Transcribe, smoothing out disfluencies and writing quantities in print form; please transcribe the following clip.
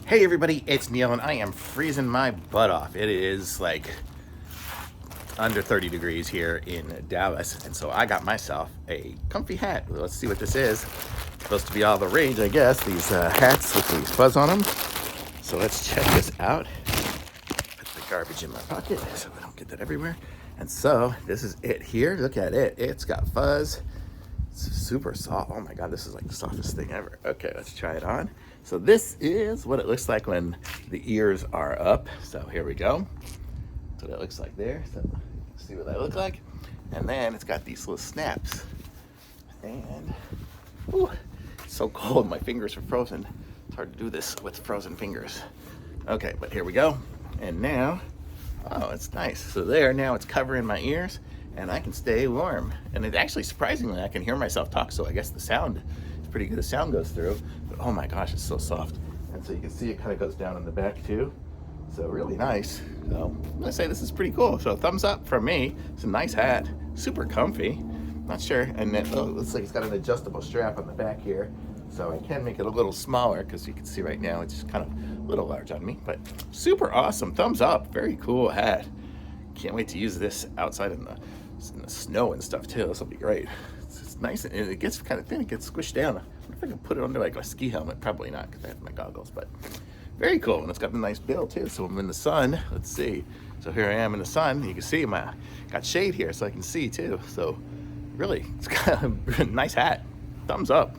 Hey everybody, it's Neil and I am freezing my butt off. It is like under 30 degrees here in Dallas, and so I got myself a comfy hat. Let's see what this is. It's supposed to be all the rage, I guess, these hats with these fuzz on them. So let's check this out. Put the garbage in my pocket so I don't get that everywhere. And so this is it here. Look at it. It's got fuzz. It's super soft. Oh my God, this is like the softest thing ever. Okay, let's try it on. So this is what it looks like when the ears are up. So here we go. That's what it looks like there. So see what that looks like. And then it's got these little snaps. And ooh, it's so cold. My fingers are frozen. It's hard to do this with frozen fingers. Okay, but here we go. And now, oh, it's nice. So there, now it's covering my ears and I can stay warm. And it actually, surprisingly, I can hear myself talk, so I guess the sound is pretty good. The sound goes through, but oh my gosh, it's so soft. And so you can see it kind of goes down in the back too. So really nice. So I'm gonna say this is pretty cool. So thumbs up from me. It's a nice hat, super comfy. Not sure, and then, oh, it looks like it's got an adjustable strap on the back here. So I can make it a little smaller because you can see right now it's just kind of a little large on me, but super awesome. Thumbs up, very cool hat. Can't wait to use this outside in the snow and stuff too. This will be great. It's nice, and it gets kind of thin. It gets squished down. I wonder if I can put it under like a ski helmet. Probably not because I have my goggles, but very cool. And it's got a nice build too. So I'm in the sun. Let's see. So here I am in the sun. You can see got shade here so I can see too. So really, it's got a nice hat. Thumbs up.